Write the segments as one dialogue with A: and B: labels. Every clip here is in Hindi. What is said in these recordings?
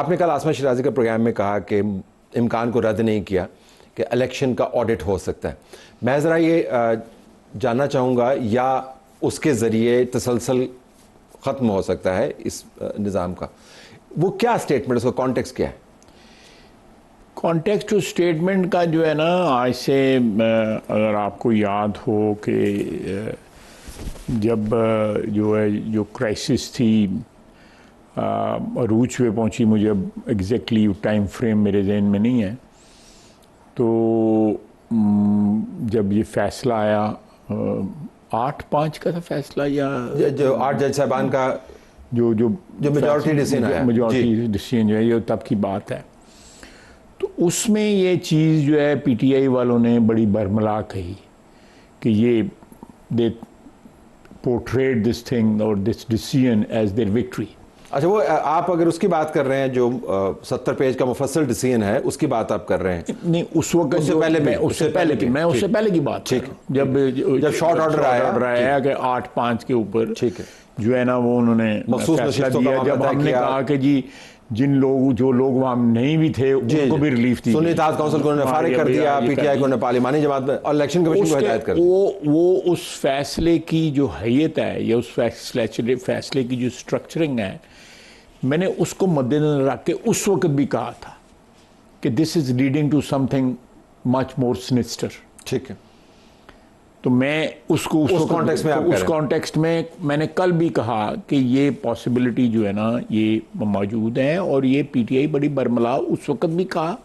A: आपने कल आसमा शिराजी के प्रोग्राम में कहा कि इम्कान को रद्द नहीं किया कि इलेक्शन का ऑडिट हो सकता है। मैं ज़रा ये जानना चाहूँगा, या उसके ज़रिए तसलसल ख़त्म हो सकता है इस निज़ाम का, वो क्या स्टेटमेंट, उसका कॉन्टेक्स्ट क्या है?
B: कॉन्टेक्स्ट उस स्टेटमेंट का जो है ना, आज से अगर आपको याद हो कि जब जो क्राइसिस थी अरूज पे पहुंची, मुझे एग्जैक्टली टाइम फ्रेम मेरे जहन में नहीं है, तो जब ये फैसला आया 8-5 का था फैसला, या
A: जो 8 जज साहबान का
B: जो
A: मेजॉरिटी डिसीजन आया,
B: मेजॉरिटी डिसीजन जो है, ये तब की बात है। तो उसमें ये चीज़ जो है पीटीआई वालों ने बड़ी बरमला कही कि ये दे पोर्ट्रेड दिस थिंग और this decision as their victory.
A: अच्छा, वो आप अगर उसकी बात कर रहे हैं जो 70 पेज का मुफस्सल डिसीजन है, उसकी बात आप कर रहे हैं?
B: नहीं, उस वक्त
A: उससे पहले
B: उससे पहले की बात,
A: ठीक,
B: जब
A: शॉर्ट ऑर्डर आया
B: कि 8-5 के ऊपर,
A: ठीक है,
B: जो है ना वो उन्होंने फैसला दिया। जब हमने कहा कि जी जो लोग वहाँ नहीं भी थे उनको भी रिलीफ दी,
A: सुन्नी इत्तेहाद काउंसिल को उन्होंने फारिग कर दिया, पीटीआई को पार्लिमानी जमात में, और इलेक्शन कमीशन को हिदायत कर दी।
B: वो उस फैसले की जो हैयत है या उस फैसले की जो स्ट्रक्चरिंग है, मैंने उसको मद्देनजर रख के उस वक्त भी कहा था कि this is leading to something much more sinister.
A: ठीक है,
B: तो मैं उसको उस कॉन्टेक्स्ट में मैंने कल भी कहा कि ये पॉसिबिलिटी जो है ना ये मौजूद है, और ये पीटीआई बड़ी बरमला उस वक्त भी कहा,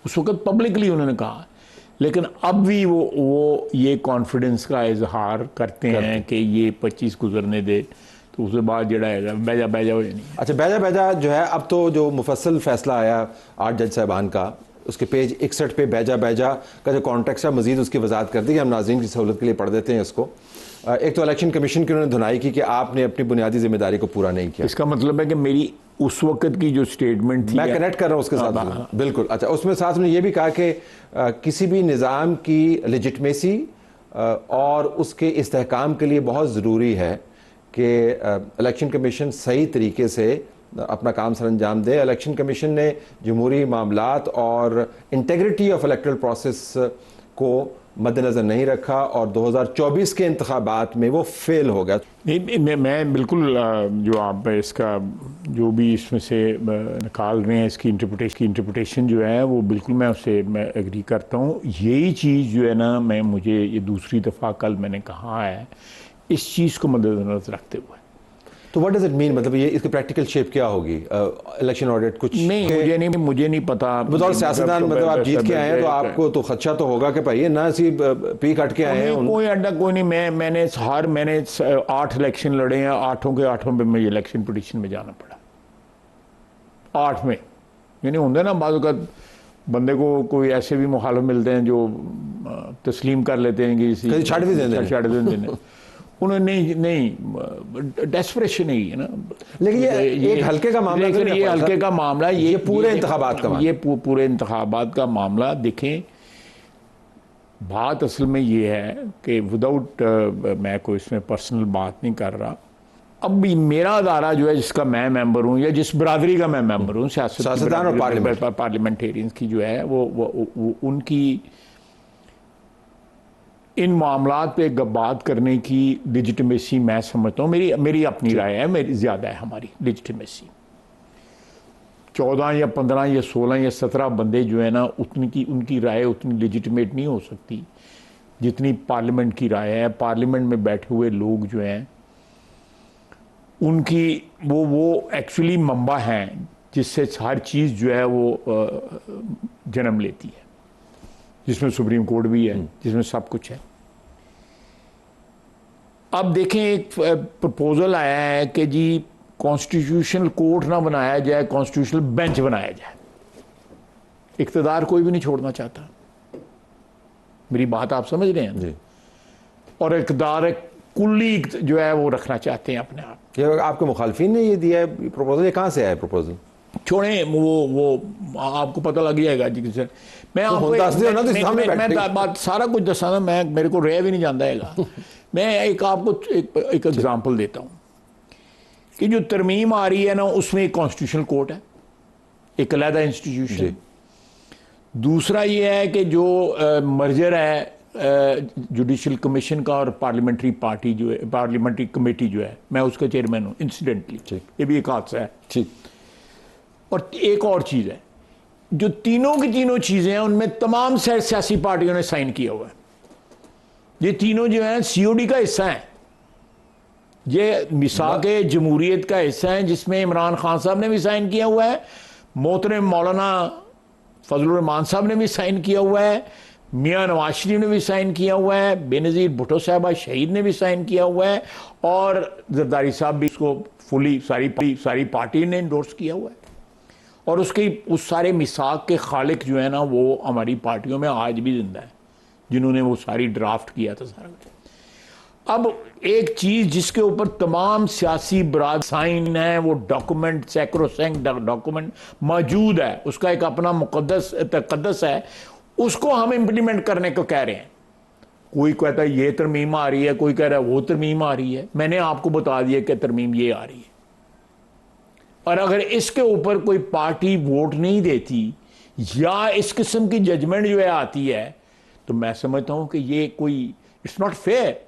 B: उस वक्त पब्लिकली उन्होंने कहा, लेकिन अब भी वो ये कॉन्फिडेंस का इजहार करते हैं कि ये 25 गुजरने दे, तो उसके बाद जड़ा है बैजा हो जानी।
A: अच्छा, बैजा जो है, अब तो जो मुफस्सल फैसला आया 8 जज साहबान का, उसके पेज 61 पे बैजा का जो कॉन्टेक्स्ट है मजीद उसकी वजाहत कर दी कि हम नाज़रीन की सहूलत के लिए पढ़ देते हैं इसको। एक तो इलेक्शन कमीशन की उन्होंने धुनाई की कि आपने अपनी बुनियादी जिम्मेदारी को पूरा नहीं किया।
B: इसका मतलब है कि मेरी उस वक्त की जो स्टेटमेंट थी,
A: मैं कनेक्ट कर रहा हूँ उसके साथ, बिल्कुल। अच्छा, उसमें साथ में ये भी कहा कि किसी भी निज़ाम की लेजिटमेसी और उसके इस्तेहकाम के लिए बहुत ज़रूरी है कि इलेक्शन कमीशन सही तरीके से अपना काम सर अंजाम दे। इलेक्शन कमीशन ने जमहूरी मामलात और इंटेग्रिटी ऑफ इलेक्टरल प्रोसेस को मद्देनज़र नहीं रखा, और 2024 के इंतखाबात में वो फेल हो गया।
B: नहीं, मैं बिल्कुल जो आप इसका जो भी इसमें से निकाल रहे हैं, इसकी इंटरप्रिटेशन जो है वो बिल्कुल मैं एग्री करता हूँ। यही चीज़ जो है ना, मुझे ये दूसरी दफ़ा कल मैंने कहा है, इस चीज़ को मद्देनज़र रखते हुए।
A: तो व्हाट डज इट मीन, मतलब ये इसकी प्रैक्टिकल शेप क्या होगी? इलेक्शन ऑडिट कुछ
B: नहीं, मुझे नहीं पता।
A: बतौर सियासतदान, मतलब आप जीत के आए हैं तो आपको तो खदशा तो होगा कि भाई ना सी पी कट के आए हैं।
B: कोई अड्डा कोई नहीं। मैंने 8 इलेक्शन लड़े हैं, 8 के 8 में मुझे इलेक्शन पिटीशन में जाना पड़ा। 8 में यानी होंगे ना बाज़ वक़्त बंदे को कोई ऐसे भी मुखालिफ मिलते हैं जो तस्लीम कर लेते हैं कि
A: छाड़ भी देने
B: उन्होंने नहीं डेस्परेशन ही है ना।
A: लेकिन ये एक हल्के का मामला,
B: लेकिन ये हल्के का मामला, ये
A: पूरे इंतखाबात का मामला,
B: ये पूरे इंतखाबात का मामला। देखें, बात असल में ये है कि विदाउट मैं कोई इसमें पर्सनल बात नहीं कर रहा, अब भी मेरा अदारा जो है जिसका मैं मेंबर हूँ या जिस बरादरी का मैं मेंबर हूँ,
A: सियासतदान और
B: पार्लियामेंटेरियंस की जो है वो उनकी इन मामलात पे बात करने की लेजिटिमेसी मैं समझता हूँ, मेरी अपनी राय है, मेरी ज़्यादा है हमारी लेजिटिमेसी। 14 या 15 या 16 या 17 बंदे जो है ना, उनकी राय उतनी लेजिटिमेट नहीं हो सकती जितनी पार्लियामेंट की राय है। पार्लियामेंट में बैठे हुए लोग जो हैं उनकी वो एक्चुअली मंबा हैं जिससे हर चीज़ जो है वो जन्म लेती है, जिसमें सुप्रीम कोर्ट भी है, जिसमें सब कुछ है। अब देखें, एक प्रपोजल आया है कि जी कॉन्स्टिट्यूशनल कोर्ट ना बनाया जाए, कॉन्स्टिट्यूशनल बेंच बनाया जाए। इक़्तिदार कोई भी नहीं छोड़ना चाहता, मेरी बात आप समझ रहे हैं जी। और इक़्तिदार कुल्ली जो है वो रखना चाहते हैं अपने आप।
A: ये आपके मुखालफिन ने ये दिया है प्रपोजल, ये कहाँ से आया प्रपोजल?
B: छोड़ें, वो आपको पता लग जाएगा जी। सर मैं आपको बात सारा कुछ दसाना, मेरे को रह भी नहीं जानता है। मैं आपको एक एग्जांपल देता हूँ कि जो तरमीम आ रही है ना, उसमें एक कॉन्स्टिट्यूशनल कोर्ट है, एक अलहदा इंस्टीट्यूशन। दूसरा ये है कि जो मर्जर है जुडिशल कमीशन का और पार्लियामेंट्री पार्टी जो है, पार्लियामेंट्री कमेटी जो है, मैं उसका चेयरमैन हूँ इंसिडेंटली, ये भी एक हादसा है।
A: ठीक।
B: और एक और चीज़ है, जो तीनों की तीनों चीज़ें हैं उनमें तमाम सियासी पार्टियों ने साइन किया हुआ है। ये तीनों जो हैं COD का हिस्सा हैं, ये मिसाक जमहूरियत का हिस्सा है, जिसमें इमरान खान साहब ने भी साइन किया हुआ है, मोहतरम मौलाना फजलुर रहमान साहब ने भी साइन किया हुआ है, मियां नवाज शरीफ ने भी साइन किया हुआ है, बेनज़ीर भुट्टो साहबा शहीद ने भी साइन किया हुआ है, और जरदारी साहब भी इसको फुली सारी पार्टी ने इंडोर्स किया हुआ है। और उसकी उस सारे मिसाक के खालिक जो है ना, वो हमारी पार्टियों में आज भी जिंदा है, जिन्होंने वो सारी ड्राफ्ट किया था सारा। अब एक चीज़ जिसके ऊपर तमाम सियासी बराद साइन है, वो डॉक्यूमेंट सैक्रोसैंक्ट डॉक्यूमेंट मौजूद है, उसका एक अपना मुकद्दस तकद्दस है, उसको हम इम्प्लीमेंट करने को कह रहे हैं। कोई कहता है ये तरमीम आ रही है, कोई कह रहा है वो तरमीम आ रही है। मैंने आपको बता दिया कि तरमीम ये आ रही है, और अगर इसके ऊपर कोई पार्टी वोट नहीं देती या इस किस्म की जजमेंट जो है आती है, तो मैं समझता हूं कि ये कोई इट्स नॉट फेयर।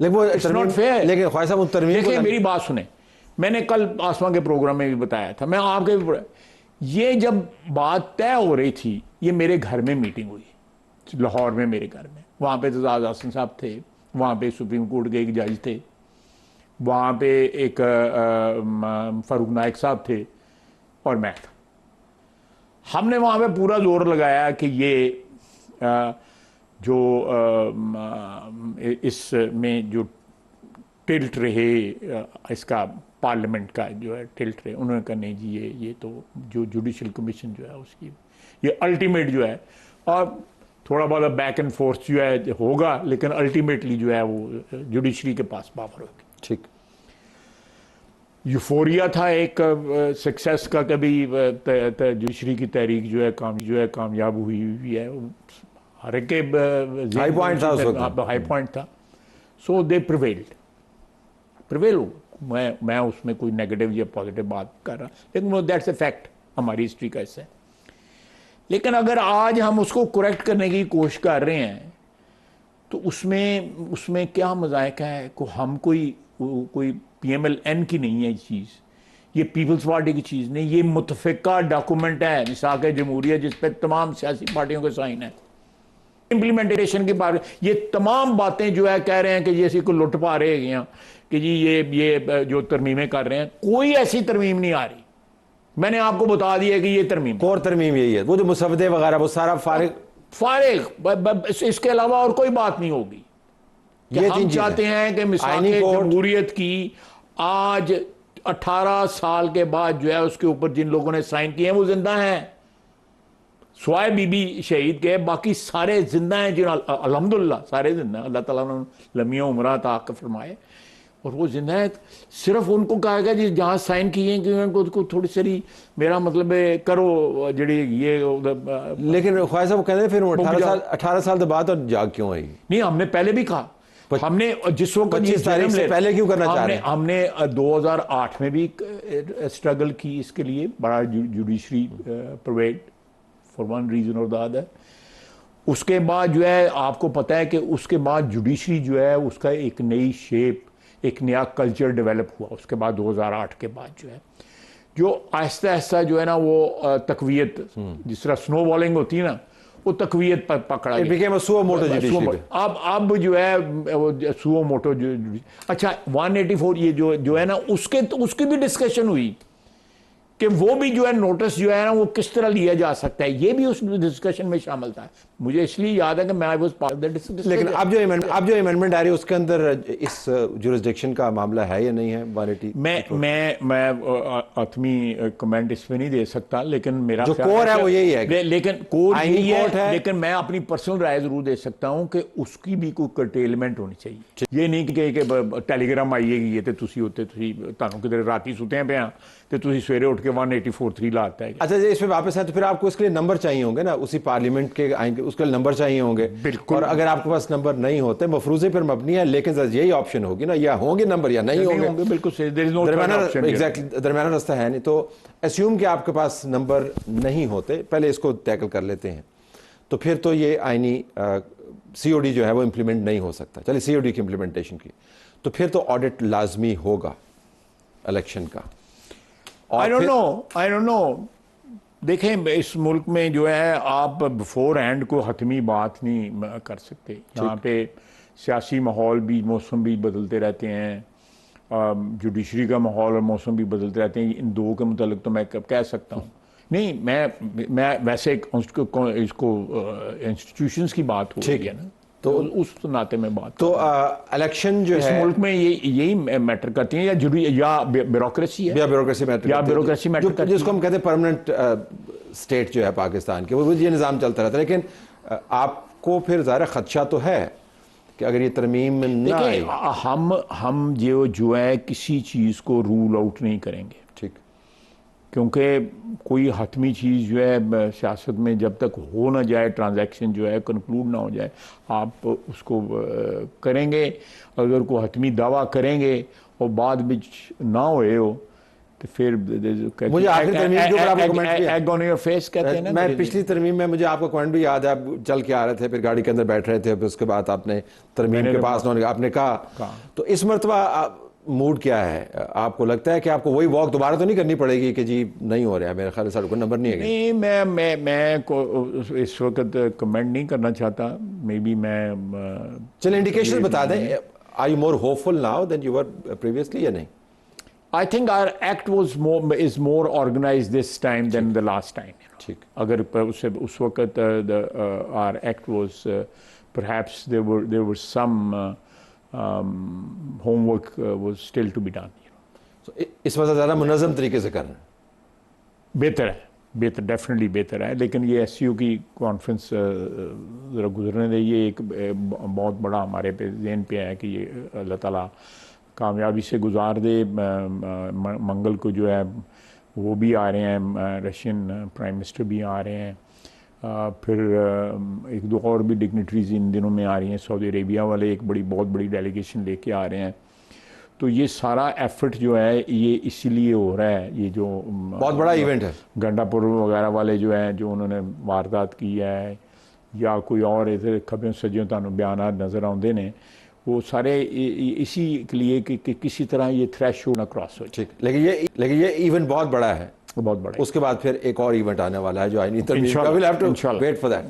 A: लेकिन ख्वाजा साहब
B: देखिए मेरी बात सुने, मैंने कल आसमां के प्रोग्राम में भी बताया था, मैं आपके ये जब बात तय हो रही थी, ये मेरे घर में मीटिंग हुई लाहौर में, मेरे घर में। वहाँ पे एजाज हसन साहब थे, वहाँ पे सुप्रीम कोर्ट के एक जज थे, वहाँ पे एक फारूक नाइक साहब थे, और मैं था। हमने वहाँ पे पूरा जोर लगाया कि ये जो इसमें जो टिल्ट रहे, इसका पार्लियामेंट का जो है टिल्ट रहे, उन्होंने कहा नहीं जी ये तो जो जुडिशल कमीशन जो है उसकी ये अल्टीमेट जो है, और थोड़ा बहुत बैक एंड फोर्थ जो है होगा, लेकिन अल्टीमेटली जो है वो जुडिशरी के पास पावर होगी।
A: ठीक।
B: यूफोरिया था एक सक्सेस का, कभी जुडिशरी की तहरीक जो है कामयाब हुई है, हर एक
A: हाई पॉइंट था,
B: हाई पॉइंट था। सो दे प्रिवेल हो। मैं उसमें कोई नेगेटिव या पॉजिटिव बात कर रहा, लेकिन दैट्स ए फैक्ट, हमारी हिस्ट्री का हिस्सा है। लेकिन अगर आज हम उसको करेक्ट करने की कोशिश कर रहे हैं, तो उसमें क्या मजायका है को हम कोई PMLN की नहीं है ये चीज़, ये पीपल्स पार्टी की चीज़ नहीं, ये मुतफ़िका डॉक्यूमेंट है मिसाक जमहूरियत, जिस पर तमाम सियासी पार्टियों के साइन है। इम्प्लीमेंटेशन की बात, ये तमाम बातें जो है कह रहे हैं कि जैसे को लुट पा रहे हैं कि जी ये जो तरमीमें कर रहे हैं, कोई ऐसी तरमीम नहीं आ रही। मैंने आपको बता दिया कि ये तरमीम,
A: कोर तरमीम यही है, वो जो मुसवदे वगैरह वो सारा फारिग,
B: इसके अलावा और कोई बात नहीं होगी। ये हम चाहते हैं कि मिसाक जमहूरियत की आज 18 साल के बाद जो है उसके ऊपर जिन लोगों ने साइन किए हैं वो जिंदा हैं, स्वाय बीबी शहीद के, बाकी सारे जिंदा हैं जिन अल्हम्दुलिल्लाह सारे जिंदा हैं, अल्लाह ताला ने लम्बिया उम्र अता फरमाए, और वो जिंदा है। सिर्फ उनको कहा गया जी जहाँ साइन किए हैं कि उनको थोड़ी सारी, मेरा मतलब है करो जड़ी ये।
A: लेकिन ख्वाजा साहब कहते हैं फिर 18 साल के बाद और जाग क्यों आई?
B: नहीं, हमने पहले भी कहा, हमने जिस वक्त
A: 25 तारीख से पहले क्यों करना चाह रहे हैं?
B: हमने 2008 में भी स्ट्रगल की इसके लिए, बड़ा judiciary provide for one reason और द अदर। उसके बाद जो है आपको पता है कि उसके बाद जुडिशरी जो है उसका एक नई शेप, एक नया कल्चर डेवलप हुआ उसके बाद 2008 के बाद जो है, जो आहिस्ता आहिस्ता जो है ना वो तकवीयत, जिस तरह स्नो बॉलिंग होती है ना, वो तकवीयत पर पकड़ा गया। अब जो है सुओ मोटो अच्छा 184 ये जो है ना उसकी भी डिस्कशन हुई कि वो भी जो है नोटिस जो है ना वो किस तरह लिया जा सकता है, ये भी उस डिस्कशन में शामिल था। मुझे इसलिए याद है कि मैं was part of the discussion.
A: लेकिन अब जो अमेंडमेंट आ रही है उसके अंदर इस जुरिसडिक्शन का मामला है या नहीं है? 180
B: मैं आत्मी कमेंट इसमें नहीं दे सकता, लेकिन मेरा
A: जो कोर है वो यही है,
B: लेकिन कोर यही है। लेकिन मैं अपनी पर्सनल राय जरूर दे सकता हूं कि उसकी भी कोई कर्टेलमेंट होनी चाहिए। ये नहीं कि टेलीग्राम आइएगी ये तो तुसी होते तुसी तानू किधर राती सुते पे हाँ तो तुसी सवेरे उठ के के 184(3) लाता है।
A: अच्छा, इसमें वापस है तो फिर आपको इसके लिए नंबर चाहिए होंगे ना, उसी पार्लियामेंट के आएंगे उसके लिए नंबर चाहिए होंगे।
B: बिल्कुल।
A: और अगर आपके पास नंबर नहीं होते, मफरूजे पर मबनी है, लेकिन यही ऑप्शन होगी ना, या होंगे नंबर या नहीं होंगे।
B: बिल्कुल सही,
A: दरमियाना रास्ता है नहीं। तो एस्यूम कि आपके पास नंबर नहीं होते, पहले इसको टैकल कर लेते हैं, तो फिर तो ये आईनी COD जो है वो इम्प्लीमेंट नहीं हो सकता। चलिए COD की इम्प्लीमेंटेशन की, तो फिर तो ऑडिट लाजमी होगा इलेक्शन का।
B: I don't know. देखें, इस मुल्क में जो है आप बिफोर हैंड को हतमी बात नहीं कर सकते। यहाँ पे सियासी माहौल भी, मौसम भी बदलते रहते हैं, जुडिशरी का माहौल और मौसम भी बदलते रहते हैं। इन दो के मुतालिक तो मैं कब कह सकता हूँ नहीं। मैं वैसे इसको इंस्टीट्यूशंस की बात हो रही है ना, तो उस नाते में बात
A: तो इलेक्शन जो
B: इस
A: है
B: मुल्क में यही मैटर करती है, या ब्यूरोक्रेसी है,
A: या ब्यूरोक्रेसी मैटर करती है, जिसको हम कहते हैं परमानेंट स्टेट जो है पाकिस्तान के, वो ये निज़ाम चलता रहता है। लेकिन आपको फिर ज़्यादा खदशा तो है कि अगर ये तरमीम ना आए,
B: हम जो है किसी चीज़ को रूल आउट नहीं करेंगे,
A: ठीक,
B: क्योंकि कोई हतमी चीज़ जो है सियासत में जब तक हो ना जाए, ट्रांजैक्शन जो है कंक्लूड ना हो जाए, आप उसको करेंगे। अगर कोई हतमी दावा करेंगे और बाद में ना होए हो तो फिर
A: मुझे आखिरी तरमीम के ऊपर आपको कमेंट किया,
B: एग ऑन योर फेस कहते हैं ना।
A: मैं पिछली तरमीम में मुझे आपका कमेंट भी याद है, आप चल के आ रहे थे, फिर गाड़ी के अंदर बैठ रहे थे, फिर उसके बाद आपने तरमीम के पास आपने कहा। तो इस मरतबा मूड क्या है? आपको लगता है कि आपको वही वॉक दोबारा तो नहीं करनी पड़ेगी कि जी नहीं हो रहा है, मेरे ख्याल से को नंबर नहीं है?
B: नहीं, मैं को इस वक्त कमेंट नहीं करना चाहता। मे बी मैं
A: चलिए इंडिकेशन बता दें। Are you more hopeful now than you were previously या नहीं?
B: I think our act is more organized this time than the last time.
A: ठीक।
B: अगर उस वक्त our act was perhaps there were some homework was still to be done.
A: So इस वजह ज़्यादा मुनज़्ज़म तरीके से करना
B: बेहतर डेफिनेटली बेहतर है। लेकिन ये SCO की कॉन्फ्रेंस ज़रा गुजरने दे, ये एक बहुत बड़ा हमारे पे ज़हन पे है कि ये अल्लाह ताला कामयाबी से गुजार दे। मंगल को जो है वो भी आ रहे हैं, रशियन प्राइम मिनिस्टर भी आ रहे हैं, फिर एक दो और भी डिग्निटरीज इन दिनों में आ रही हैं, सऊदी अरेबिया वाले एक बहुत बड़ी डेलीगेशन लेके आ रहे हैं। तो ये सारा एफर्ट जो है ये इसीलिए हो रहा है, ये जो
A: बहुत बड़ा इवेंट है।
B: गंडापुर वगैरह वाले जो हैं, जो उन्होंने वारदात की है या कोई और इधर खबरों सजियों तुहानू बयान नज़र आते हैं, वो सारे इसी के लिए कि किसी तरह ये थ्रेशोल्ड ना क्रॉस हो।
A: ठीक, लेकिन ये इवेंट बहुत बड़ा है,
B: बहुत बड़ा।
A: उसके बाद फिर एक और इवेंट आने वाला है जो आई नहीं, तो we have to wait for that.